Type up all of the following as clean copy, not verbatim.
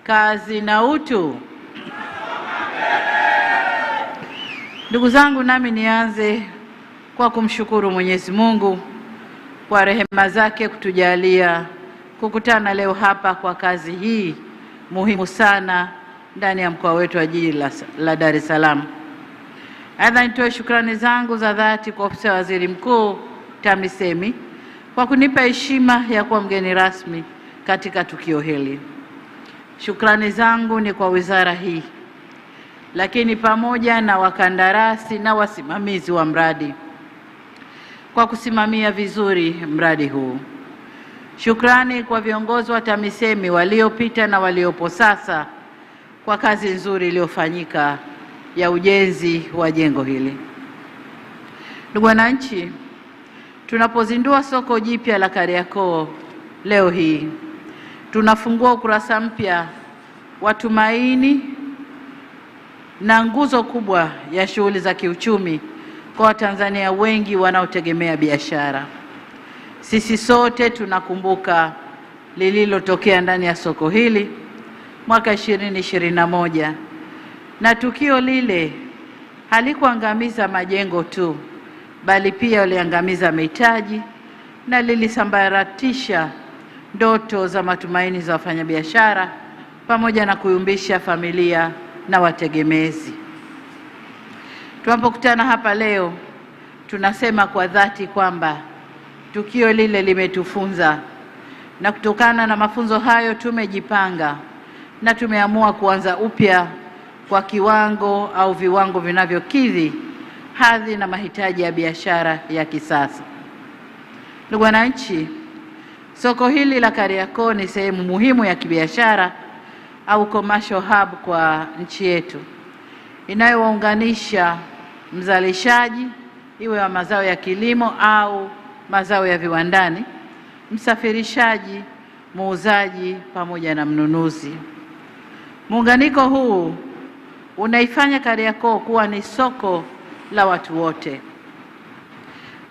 Kazi na utu. Ndugu zangu, nami nianze kwa kumshukuru Mwenyezi Mungu kwa rehema zake kutujalia kukutana leo hapa kwa kazi hii muhimu sana ndani ya mkoa wetu wa jiji la Dar es Salaam. Aidha, nitoe shukrani zangu za dhati kwa ofisi ya Waziri Mkuu TAMISEMI kwa kunipa heshima ya kuwa mgeni rasmi katika tukio hili. Shukrani zangu ni kwa wizara hii, lakini pamoja na wakandarasi na wasimamizi wa mradi kwa kusimamia vizuri mradi huu. Shukrani kwa viongozi wa TAMISEMI waliopita na waliopo sasa kwa kazi nzuri iliyofanyika ya ujenzi wa jengo hili. Ndugu wananchi, tunapozindua soko jipya la Kariakoo leo hii, tunafungua ukurasa mpya wa tumaini na nguzo kubwa ya shughuli za kiuchumi kwa Watanzania wengi wanaotegemea biashara. Sisi sote tunakumbuka lililotokea ndani ya soko hili mwaka 2021, na tukio lile halikuangamiza majengo tu, bali pia liliangamiza mitaji na lilisambaratisha ndoto za matumaini za wafanyabiashara pamoja na kuyumbisha familia na wategemezi. Tunapokutana hapa leo, tunasema kwa dhati kwamba tukio lile limetufunza, na kutokana na mafunzo hayo tumejipanga na tumeamua kuanza upya kwa kiwango au viwango vinavyokidhi hadhi na mahitaji ya biashara ya kisasa. Ndugu wananchi, soko hili la Kariakoo ni sehemu muhimu ya kibiashara au commercial hub kwa nchi yetu, inayowaunganisha mzalishaji, iwe wa mazao ya kilimo au mazao ya viwandani, msafirishaji, muuzaji pamoja na mnunuzi. Muunganiko huu unaifanya Kariakoo kuwa ni soko la watu wote.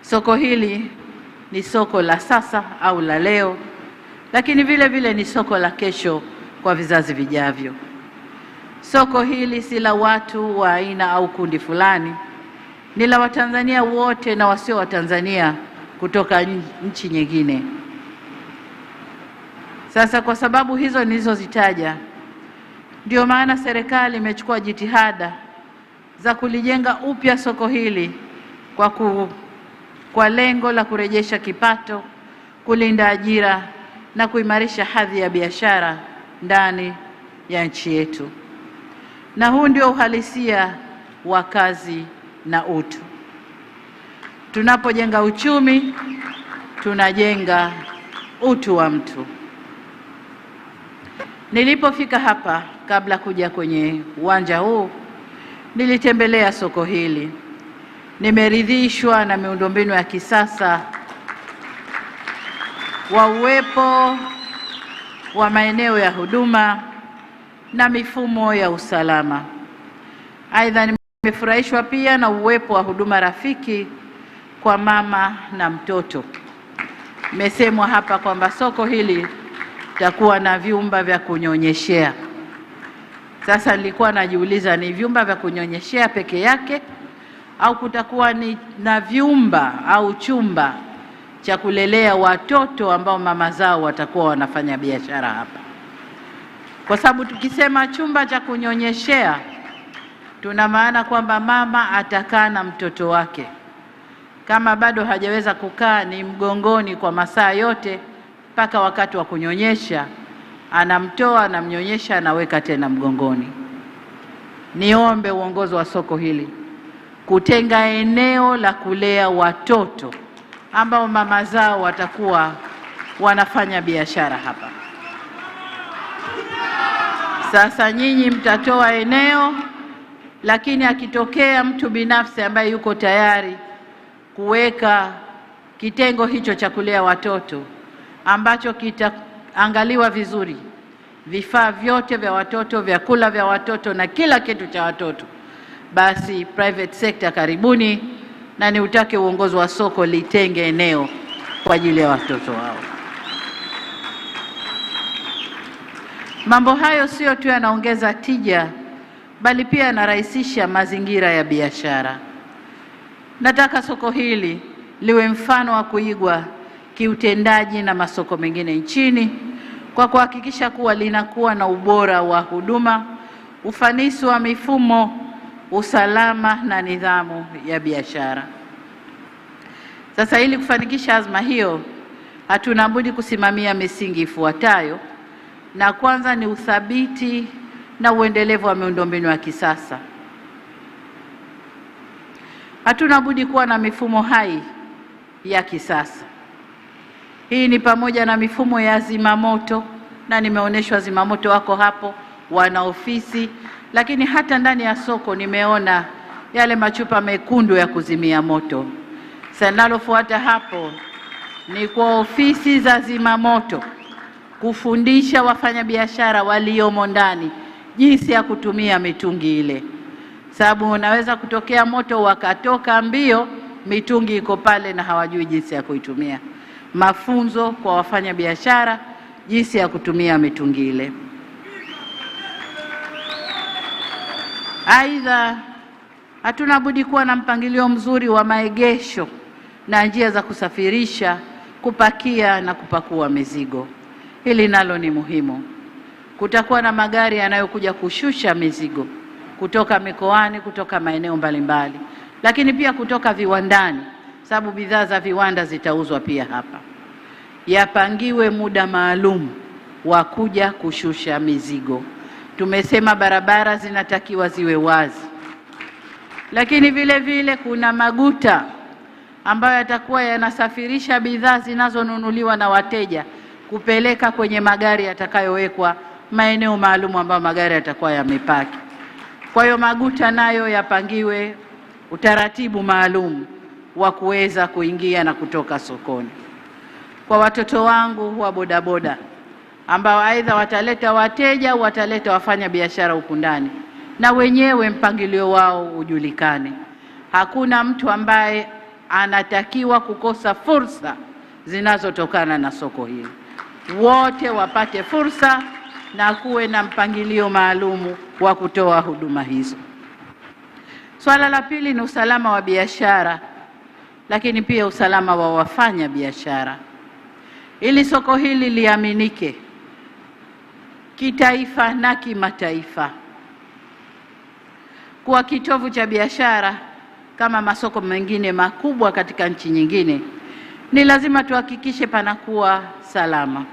Soko hili ni soko la sasa au la leo, lakini vile vile ni soko la kesho kwa vizazi vijavyo. Soko hili si la watu wa aina au kundi fulani, ni la Watanzania wote na wasio Watanzania kutoka nchi nyingine. Sasa kwa sababu hizo nilizozitaja, ndio maana serikali imechukua jitihada za kulijenga upya soko hili kwa lengo la kurejesha kipato, kulinda ajira na kuimarisha hadhi ya biashara ndani ya nchi yetu. Na huu ndio uhalisia wa kazi na utu. Tunapojenga uchumi, tunajenga utu wa mtu. Nilipofika hapa, kabla kuja kwenye uwanja huu, nilitembelea soko hili. Nimeridhishwa na miundombinu ya kisasa, wa uwepo wa maeneo ya huduma na mifumo ya usalama. Aidha, nimefurahishwa pia na uwepo wa huduma rafiki kwa mama na mtoto. Imesemwa hapa kwamba soko hili litakuwa na vyumba vya kunyonyeshea. Sasa nilikuwa najiuliza, ni vyumba vya kunyonyeshea peke yake au kutakuwa na vyumba au chumba cha kulelea watoto ambao mama zao watakuwa wanafanya biashara hapa? Kwa sababu tukisema chumba cha kunyonyeshea, tuna maana kwamba mama atakaa na mtoto wake. Kama bado hajaweza kukaa, ni mgongoni kwa masaa yote mpaka wakati wa kunyonyesha, anamtoa, anamnyonyesha, anaweka tena mgongoni. Niombe uongozi wa soko hili kutenga eneo la kulea watoto ambao mama zao watakuwa wanafanya biashara hapa. Sasa nyinyi mtatoa eneo, lakini akitokea mtu binafsi ambaye yuko tayari kuweka kitengo hicho cha kulea watoto ambacho kitaangaliwa vizuri, vifaa vyote vya watoto, vyakula vya watoto na kila kitu cha watoto, basi private sector karibuni, na niutake uongozi wa soko litenge eneo kwa ajili ya watoto wao. Mambo hayo sio tu yanaongeza tija, bali pia yanarahisisha mazingira ya biashara. Nataka soko hili liwe mfano wa kuigwa kiutendaji na masoko mengine nchini kwa kuhakikisha kuwa linakuwa na ubora wa huduma, ufanisi wa mifumo, usalama na nidhamu ya biashara. Sasa ili kufanikisha azma hiyo, hatuna budi kusimamia misingi ifuatayo, na kwanza ni uthabiti na uendelevu wa miundombinu ya kisasa. Hatuna budi kuwa na mifumo hai ya kisasa. Hii ni pamoja na mifumo ya zimamoto, na nimeonyeshwa zimamoto wako hapo, wana ofisi, lakini hata ndani ya soko nimeona yale machupa mekundu ya kuzimia moto. Sasa linalofuata hapo ni kwa ofisi za zimamoto kufundisha wafanyabiashara waliomo ndani jinsi ya kutumia mitungi ile, sababu unaweza kutokea moto wakatoka mbio, mitungi iko pale na hawajui jinsi ya kuitumia. Mafunzo kwa wafanyabiashara jinsi ya kutumia mitungi ile. Aidha, hatuna budi kuwa na mpangilio mzuri wa maegesho na njia za kusafirisha, kupakia na kupakua mizigo. Hili nalo ni muhimu. Kutakuwa na magari yanayokuja kushusha mizigo kutoka mikoani, kutoka maeneo mbalimbali, lakini pia kutoka viwandani, sababu bidhaa za viwanda zitauzwa pia hapa. Yapangiwe muda maalum wa kuja kushusha mizigo. Tumesema barabara zinatakiwa ziwe wazi, lakini vile vile kuna maguta ambayo yatakuwa yanasafirisha bidhaa zinazonunuliwa na wateja kupeleka kwenye magari yatakayowekwa maeneo maalum ambayo magari yatakuwa yamepaki. Kwa hiyo maguta nayo yapangiwe utaratibu maalum wa kuweza kuingia na kutoka sokoni. Kwa watoto wangu wa bodaboda ambao aidha wataleta wateja au wataleta wafanya biashara huku ndani, na wenyewe mpangilio wao ujulikane. Hakuna mtu ambaye anatakiwa kukosa fursa zinazotokana na soko hili. Wote wapate fursa na kuwe na mpangilio maalumu wa kutoa huduma hizo. Swala la pili ni usalama wa biashara, lakini pia usalama wa wafanya biashara. Ili soko hili liaminike kitaifa na kimataifa kuwa kitovu cha biashara kama masoko mengine makubwa katika nchi nyingine, ni lazima tuhakikishe panakuwa salama.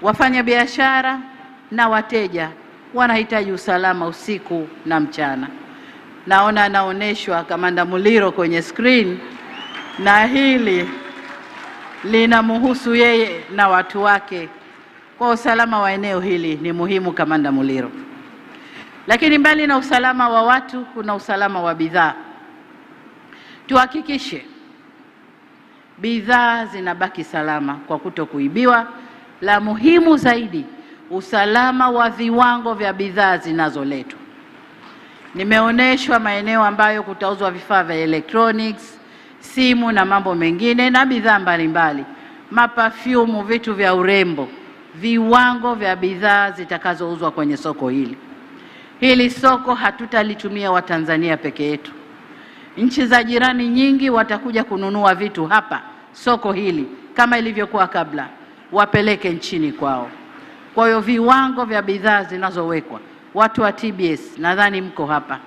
Wafanya biashara na wateja wanahitaji usalama usiku na mchana. Naona anaonyeshwa Kamanda Muliro kwenye screen, na hili linamhusu yeye na watu wake. Kwa usalama wa eneo hili ni muhimu, Kamanda Muliro. Lakini mbali na usalama wa watu, kuna usalama wa bidhaa. Tuhakikishe bidhaa zinabaki salama kwa kutokuibiwa. La muhimu zaidi, usalama wa viwango vya bidhaa zinazoletwa. Nimeonyeshwa maeneo ambayo kutauzwa vifaa vya electronics, simu na mambo mengine na bidhaa mbalimbali, mapafyumu, vitu vya urembo. Viwango vya bidhaa zitakazouzwa kwenye soko hili. Hili soko hatutalitumia Watanzania peke yetu. Nchi za jirani nyingi watakuja kununua vitu hapa soko hili kama ilivyokuwa kabla, wapeleke nchini kwao. Kwa hiyo viwango vya bidhaa zinazowekwa, watu wa TBS nadhani mko hapa,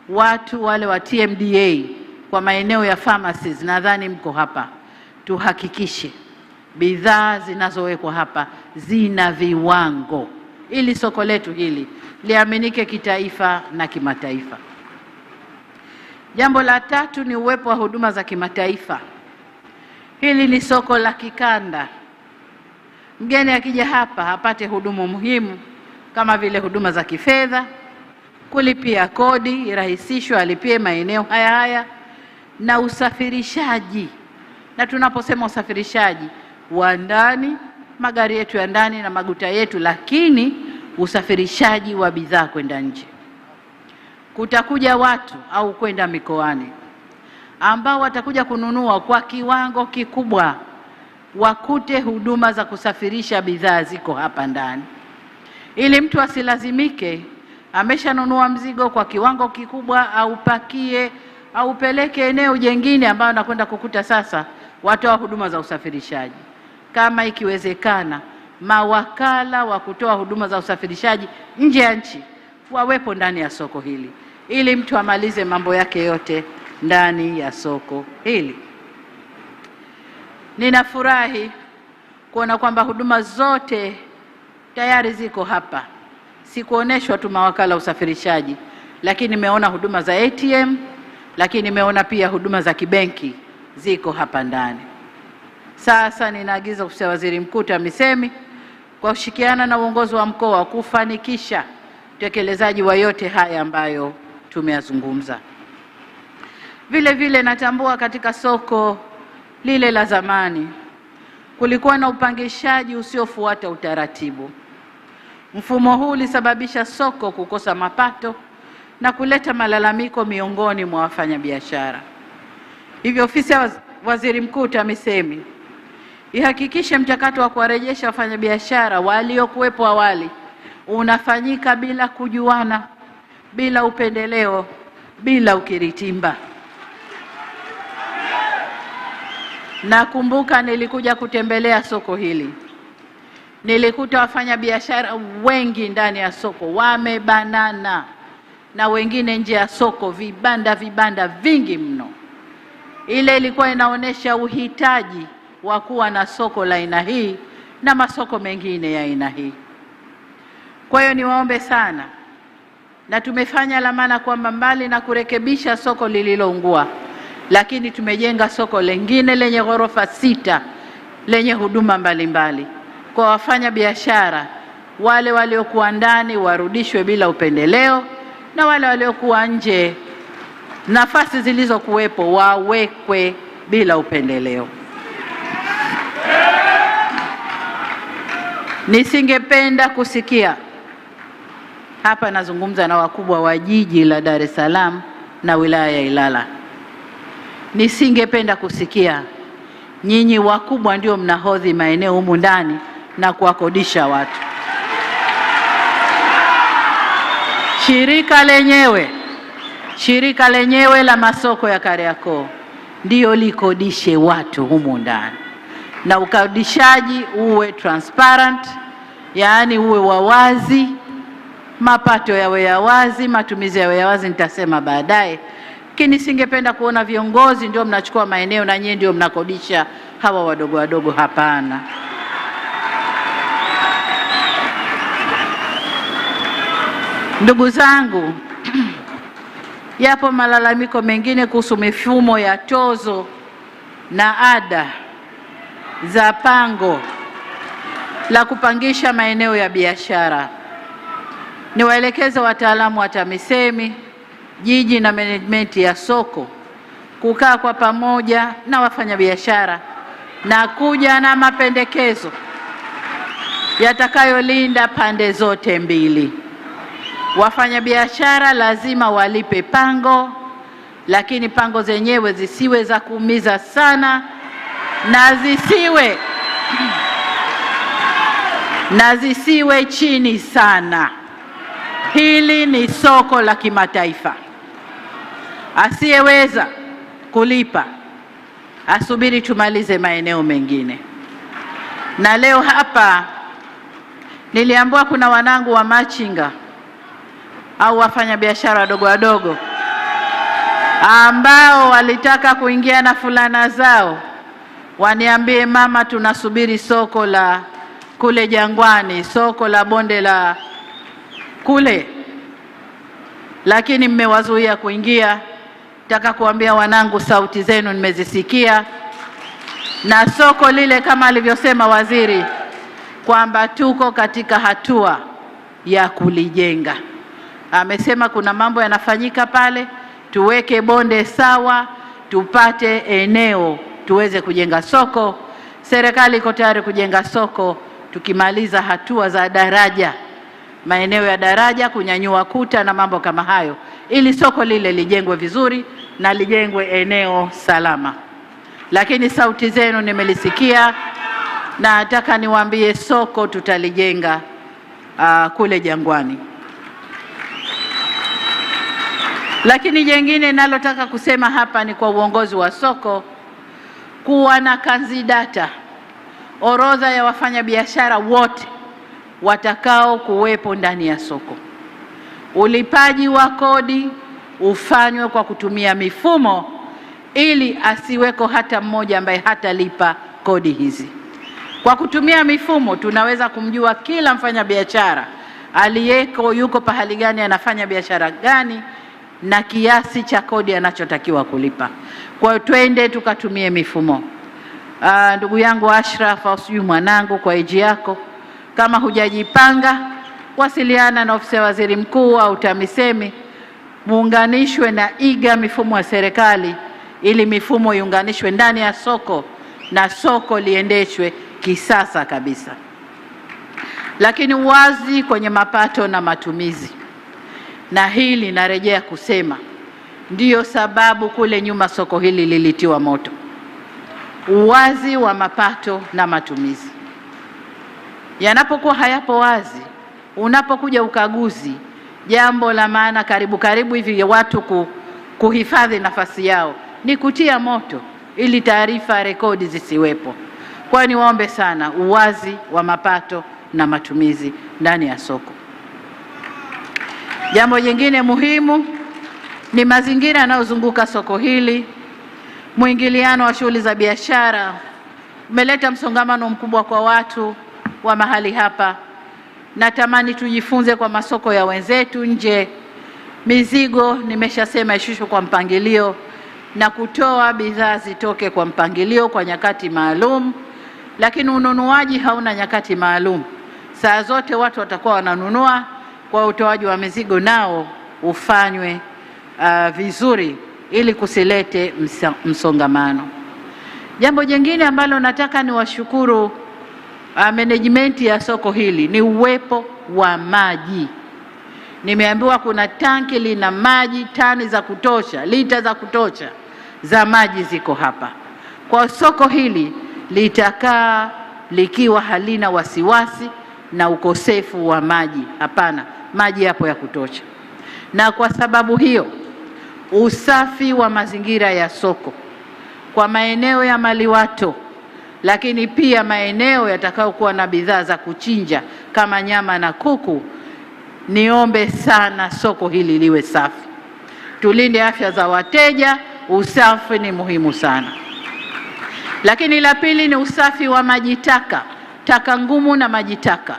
watu wale wa TMDA kwa maeneo ya pharmacies nadhani mko hapa, tuhakikishe bidhaa zinazowekwa hapa zina viwango ili soko letu hili liaminike kitaifa na kimataifa. Jambo la tatu ni uwepo wa huduma za kimataifa. Hili ni soko la kikanda. Mgeni akija hapa apate huduma muhimu kama vile huduma za kifedha, kulipia kodi irahisishwe, alipie maeneo haya na usafirishaji. Na tunaposema usafirishaji wa ndani, magari yetu ya ndani na maguta yetu, lakini usafirishaji wa bidhaa kwenda nje. Kutakuja watu au kwenda mikoani ambao watakuja kununua kwa kiwango kikubwa, wakute huduma za kusafirisha bidhaa ziko hapa ndani. ili mtu asilazimike ameshanunua mzigo kwa kiwango kikubwa, aupakie au peleke eneo jengine ambayo nakwenda kukuta sasa watoa huduma za usafirishaji. Kama ikiwezekana, mawakala wa kutoa huduma za usafirishaji nje ya nchi wawepo ndani ya soko hili, ili mtu amalize mambo yake yote ndani ya soko hili. Ninafurahi kuona kwamba huduma zote tayari ziko hapa. Sikuoneshwa tu mawakala usafirishaji, lakini nimeona huduma za ATM, lakini nimeona pia huduma za kibenki ziko hapa ndani. Sasa ninaagiza ofisi ya Waziri Mkuu TAMISEMI kwa kushirikiana na uongozi wa mkoa kufanikisha utekelezaji wa yote haya ambayo tumeyazungumza. Vile vile natambua katika soko lile la zamani kulikuwa na upangishaji usiofuata utaratibu. Mfumo huu ulisababisha soko kukosa mapato na kuleta malalamiko miongoni mwa wafanyabiashara. Hivyo ofisi ya Waziri Mkuu TAMISEMI ihakikishe mchakato wa kuwarejesha wafanyabiashara waliokuwepo awali unafanyika bila kujuana, bila upendeleo, bila ukiritimba. Nakumbuka nilikuja kutembelea soko hili. Nilikuta wafanyabiashara wengi ndani ya soko wamebanana na wengine nje ya soko, vibanda vingi mno. Ile ilikuwa inaonesha uhitaji wa kuwa na soko la aina hii na masoko mengine ya aina hii. Kwa hiyo niwaombe sana, na tumefanya lamana kwamba mbali na kurekebisha soko lililoungua, lakini tumejenga soko lingine lenye ghorofa 6 lenye huduma mbalimbali. Kwa wafanya biashara wale waliokuwa ndani warudishwe bila upendeleo, na wale waliokuwa nje nafasi zilizokuwepo wawekwe bila upendeleo. Nisingependa kusikia, hapa nazungumza na wakubwa wa jiji la Dar es Salaam na wilaya ya Ilala, nisingependa kusikia nyinyi wakubwa ndio mnahodhi maeneo humu ndani na kuwakodisha watu. Shirika lenyewe la masoko ya Kariakoo ndio likodishe watu humu ndani, na ukodishaji uwe transparent, yaani uwe wawazi, mapato yawe ya wazi, matumizi yawe ya wazi, nitasema baadaye. Lakini singependa kuona viongozi ndio mnachukua maeneo na nyinyi ndio mnakodisha hawa wadogo wadogo. Hapana. Ndugu zangu, yapo malalamiko mengine kuhusu mifumo ya tozo na ada za pango la kupangisha maeneo ya biashara. Niwaelekeze wataalamu wa TAMISEMI, jiji na management ya soko kukaa kwa pamoja na wafanyabiashara na kuja na mapendekezo yatakayolinda pande zote mbili. Wafanyabiashara lazima walipe pango, lakini pango zenyewe zisiwe za kuumiza sana na zisiwe chini sana. Hili ni soko la kimataifa. Asiyeweza kulipa asubiri tumalize maeneo mengine. Na leo hapa niliambiwa kuna wanangu wa machinga au wafanyabiashara wadogo wadogo ambao walitaka kuingia na fulana zao waniambie, mama, tunasubiri soko la kule Jangwani, soko la bonde la kule, lakini mmewazuia kuingia. Nataka kuambia wanangu, sauti zenu nimezisikia, na soko lile kama alivyosema waziri kwamba tuko katika hatua ya kulijenga. Amesema kuna mambo yanafanyika pale, tuweke bonde sawa, tupate eneo tuweze kujenga soko. Serikali iko tayari kujenga soko tukimaliza hatua za daraja, maeneo ya daraja, kunyanyua kuta na mambo kama hayo, ili soko lile lijengwe vizuri na lijengwe eneo salama. Lakini sauti zenu nimelisikia, na nataka niwaambie soko tutalijenga kule Jangwani. Lakini jengine nalotaka kusema hapa ni kwa uongozi wa soko kuwa na kanzidata, orodha ya wafanyabiashara wote watakao kuwepo ndani ya soko. Ulipaji wa kodi ufanywe kwa kutumia mifumo ili asiweko hata mmoja ambaye hatalipa kodi hizi. Kwa kutumia mifumo tunaweza kumjua kila mfanyabiashara aliyeko yuko pahali gani, anafanya biashara gani na kiasi cha kodi anachotakiwa kulipa. Kwa hiyo twende tukatumie mifumo. Ndugu yangu Ashraf au sijui mwanangu, kwa eji yako, kama hujajipanga, wasiliana na ofisi ya waziri mkuu au TAMISEMI, muunganishwe na iga mifumo ya serikali ili mifumo iunganishwe ndani ya soko na soko liendeshwe kisasa kabisa. Lakini uwazi kwenye mapato na matumizi, na hili narejea kusema ndiyo sababu kule nyuma soko hili lilitiwa moto. Uwazi wa mapato na matumizi yanapokuwa hayapo wazi, unapokuja ukaguzi, jambo la maana karibu hivi watu kuhifadhi nafasi yao ni kutia moto ili taarifa rekodi zisiwepo. Kwa hiyo niwaombe sana uwazi wa mapato na matumizi ndani ya soko. Jambo jingine muhimu ni mazingira yanayozunguka soko hili. Mwingiliano wa shughuli za biashara umeleta msongamano mkubwa kwa watu wa mahali hapa. Natamani tujifunze kwa masoko ya wenzetu nje. Mizigo nimeshasema ishushwe kwa mpangilio na kutoa bidhaa zitoke kwa mpangilio kwa nyakati maalum, lakini ununuaji hauna nyakati maalum. Saa zote watu watakuwa wananunua, kwa utoaji wa mizigo nao ufanywe vizuri ili kusilete msongamano. Jambo jingine ambalo nataka ni washukuru management ya soko hili ni uwepo wa maji. Nimeambiwa kuna tanki lina maji tani za kutosha, lita za kutosha za maji ziko hapa. Kwa soko hili litakaa likiwa halina wasiwasi na ukosefu wa maji. Hapana, maji yapo ya kutosha. Na kwa sababu hiyo usafi wa mazingira ya soko kwa maeneo ya maliwato, lakini pia maeneo yatakayokuwa na bidhaa za kuchinja kama nyama na kuku, niombe sana soko hili liwe safi. Tulinde afya za wateja, usafi ni muhimu sana. Lakini la pili ni usafi wa maji taka, taka ngumu na maji taka.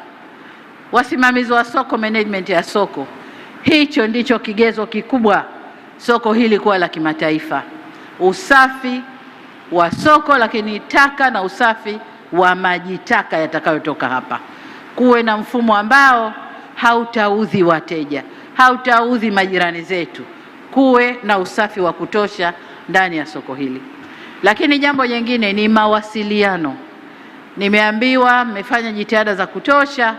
Wasimamizi wa soko, management ya soko, hicho ndicho kigezo kikubwa soko hili kuwa la kimataifa. Usafi wa soko, lakini taka na usafi wa maji taka yatakayotoka hapa. Kuwe na mfumo ambao hautaudhi wateja, hautaudhi majirani zetu. Kuwe na usafi wa kutosha ndani ya soko hili. Lakini jambo jingine ni mawasiliano. Nimeambiwa mmefanya jitihada za kutosha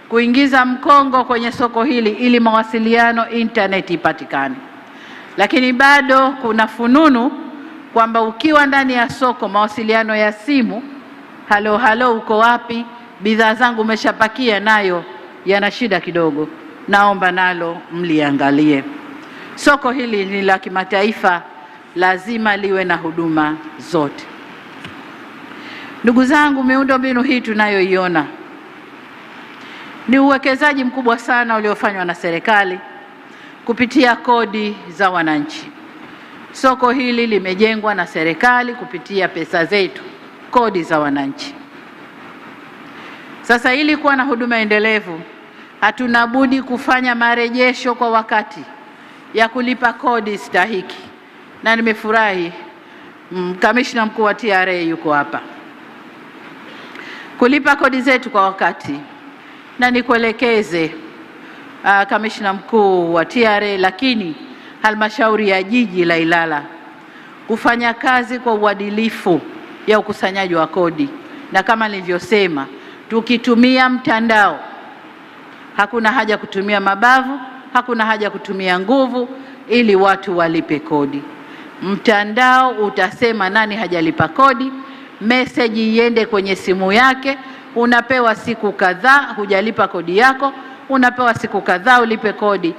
kuingiza mkongo kwenye soko hili ili mawasiliano internet ipatikane. Lakini bado kuna fununu kwamba ukiwa ndani ya soko mawasiliano ya simu, halo uko wapi, bidhaa zangu umeshapakia, nayo yana shida kidogo. Naomba nalo mliangalie. Soko hili ni la kimataifa, lazima liwe na huduma zote. Ndugu zangu, miundombinu hii tunayoiona ni uwekezaji mkubwa sana uliofanywa na serikali kupitia kodi za wananchi. Soko hili limejengwa na serikali kupitia pesa zetu, kodi za wananchi. Sasa ili kuwa na huduma endelevu, hatuna budi kufanya marejesho kwa wakati ya kulipa kodi stahiki. Na nimefurahi kamishna mkuu wa TRA yuko hapa. Kulipa kodi zetu kwa wakati, na nikuelekeze kamishna mkuu wa TRA, lakini halmashauri ya jiji la Ilala kufanya kazi kwa uadilifu ya ukusanyaji wa kodi. Na kama nilivyosema, tukitumia mtandao, hakuna haja kutumia mabavu, hakuna haja kutumia nguvu ili watu walipe kodi. Mtandao utasema nani hajalipa kodi, message iende kwenye simu yake, unapewa siku kadhaa, hujalipa kodi yako, unapewa siku kadhaa ulipe kodi.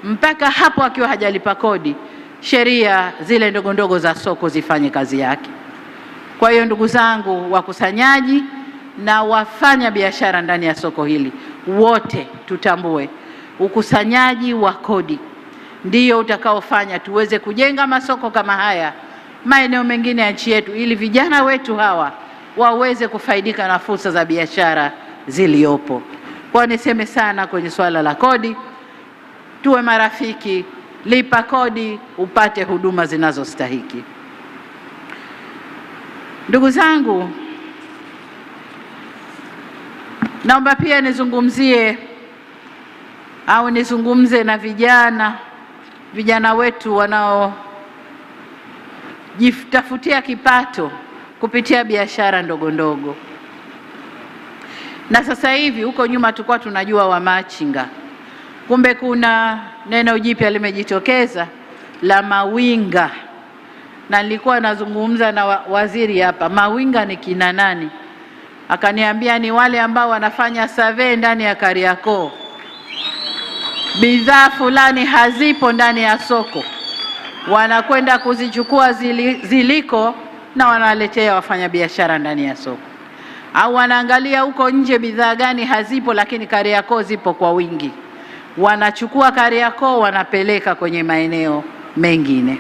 Mpaka hapo akiwa hajalipa kodi, sheria zile ndogo ndogo za soko zifanye kazi yake. Kwa hiyo ndugu zangu wakusanyaji na wafanya biashara ndani ya soko hili, wote tutambue ukusanyaji wa kodi ndio utakaofanya tuweze kujenga masoko kama haya maeneo mengine ya nchi yetu, ili vijana wetu hawa waweze kufaidika na fursa za biashara ziliopo. Kwa niseme sana kwenye swala la kodi, tuwe marafiki, lipa kodi upate huduma zinazostahiki. Ndugu zangu, naomba pia nizungumze na vijana wetu wanaojitafutia kipato kupitia biashara ndogo ndogo. Na sasa hivi, huko nyuma tulikuwa tunajua wamachinga, kumbe kuna neno jipya limejitokeza la mawinga. Na nilikuwa nazungumza na waziri hapa, mawinga ni kina nani? Akaniambia ni wale ambao wanafanya survey ndani ya Kariakoo, bidhaa fulani hazipo ndani ya soko, wanakwenda kuzichukua ziliko na wanaletea wafanyabiashara ndani ya soko. Au wanaangalia huko nje bidhaa gani hazipo lakini Kariakoo zipo kwa wingi, wanachukua Kariakoo wanapeleka kwenye maeneo mengine.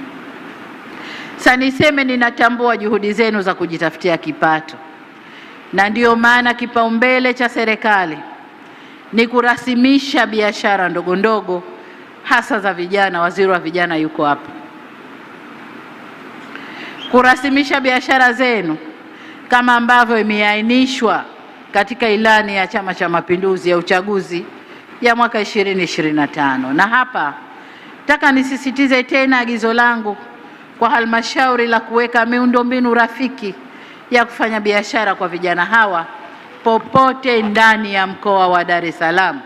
Sasa niseme ninatambua juhudi zenu za kujitafutia kipato, na ndio maana kipaumbele cha serikali ni kurasimisha biashara ndogo ndogo, hasa za vijana. Waziri wa vijana yuko hapa. Kurasimisha biashara zenu kama ambavyo imeainishwa katika ilani ya Chama cha Mapinduzi ya uchaguzi ya mwaka 2025. Na hapa nataka nisisitize tena agizo langu kwa halmashauri la kuweka miundombinu rafiki ya kufanya biashara kwa vijana hawa popote ndani ya mkoa wa Dar es Salaam.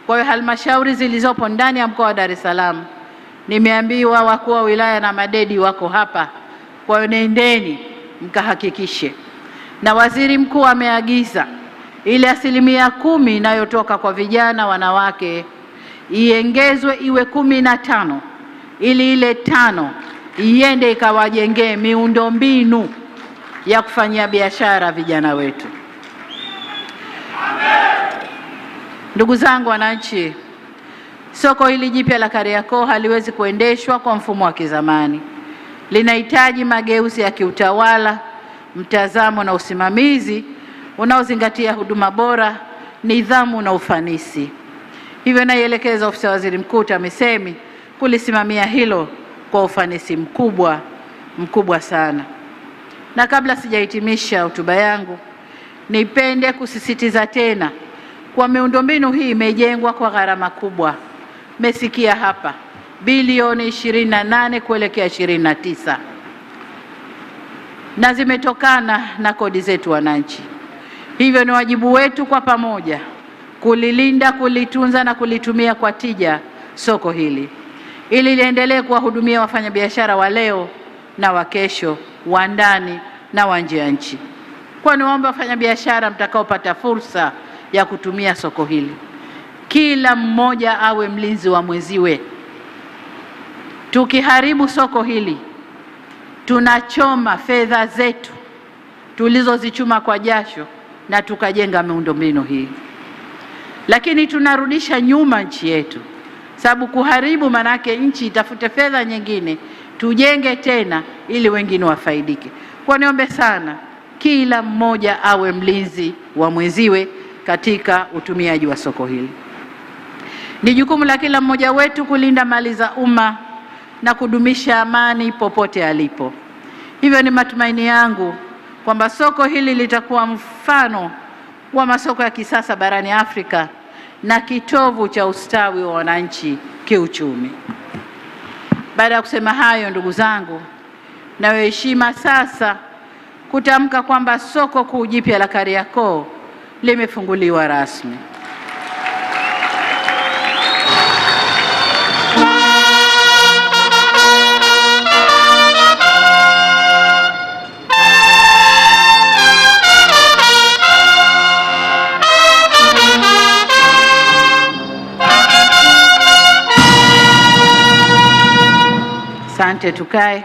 Kwa hiyo halmashauri zilizopo ndani ya mkoa wa Dar es Salaam, nimeambiwa wakuu wa wilaya na madedi wako hapa, kwa hiyo nendeni mkahakikishe. Na waziri mkuu ameagiza ile 10% inayotoka kwa vijana wanawake iongezwe iwe 15, ili ile 5 iende ikawajengee miundombinu ya kufanyia biashara vijana wetu. Ndugu zangu wananchi, soko hili jipya la Kariakoo haliwezi kuendeshwa kwa mfumo wa kizamani. Linahitaji mageuzi ya kiutawala, mtazamo na usimamizi unaozingatia huduma bora, nidhamu na ufanisi. Hivyo naielekeza ofisi ya Waziri Mkuu TAMISEMI kulisimamia hilo kwa ufanisi mkubwa sana. Na kabla sijahitimisha hotuba yangu, nipende kusisitiza tena kwa miundombinu hii imejengwa kwa gharama kubwa. Mmesikia hapa bilioni 28 kuelekea 29, na zimetokana na kodi zetu wananchi. Hivyo ni wajibu wetu kwa pamoja kulilinda, kulitunza na kulitumia kwa tija soko hili, ili liendelee kuwahudumia wafanyabiashara wa leo na wa kesho, wa ndani na wa nje ya nchi. Kwa niombe wafanyabiashara mtakaopata fursa ya kutumia soko hili, kila mmoja awe mlinzi wa mwenziwe. Tukiharibu soko hili, tunachoma fedha zetu tulizozichuma kwa jasho na tukajenga miundombinu hii, lakini tunarudisha nyuma nchi yetu, sababu kuharibu manake nchi itafute fedha nyingine tujenge tena ili wengine wafaidike. Kwa niombe sana kila mmoja awe mlinzi wa mwenziwe katika utumiaji wa soko hili. Ni jukumu la kila mmoja wetu kulinda mali za umma na kudumisha amani popote alipo. Hivyo ni matumaini yangu kwamba soko hili litakuwa mfano wa masoko ya kisasa barani Afrika na kitovu cha ustawi wa wananchi kiuchumi. Baada ya kusema hayo, ndugu zangu, nayo heshima sasa kutamka kwamba soko kuu jipya la Kariakoo limefunguliwa rasmi. Asante, tukae.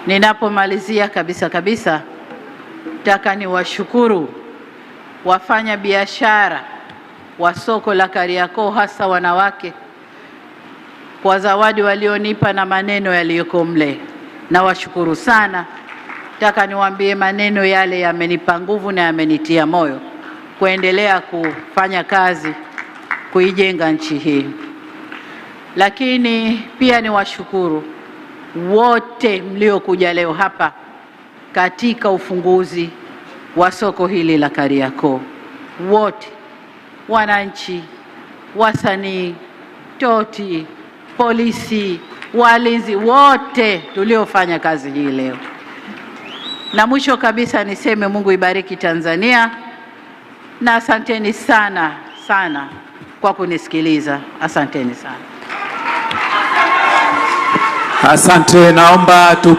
Ninapomalizia kabisa, nataka niwashukuru wafanya biashara wa soko la Kariakoo, hasa wanawake, kwa zawadi walionipa na maneno yaliyoko mle. Nawashukuru sana. Nataka niwaambie maneno yale yamenipa nguvu na yamenitia moyo kuendelea kufanya kazi kuijenga nchi hii. Lakini pia niwashukuru wote mliokuja leo hapa katika ufunguzi wa soko hili la Kariakoo. Wote, wananchi, wasanii, toti, polisi, walinzi, wote tuliofanya kazi hii leo. Na mwisho kabisa niseme Mungu ibariki Tanzania, na asanteni sana sana kwa kunisikiliza. Asanteni sana. Asante, naomba tu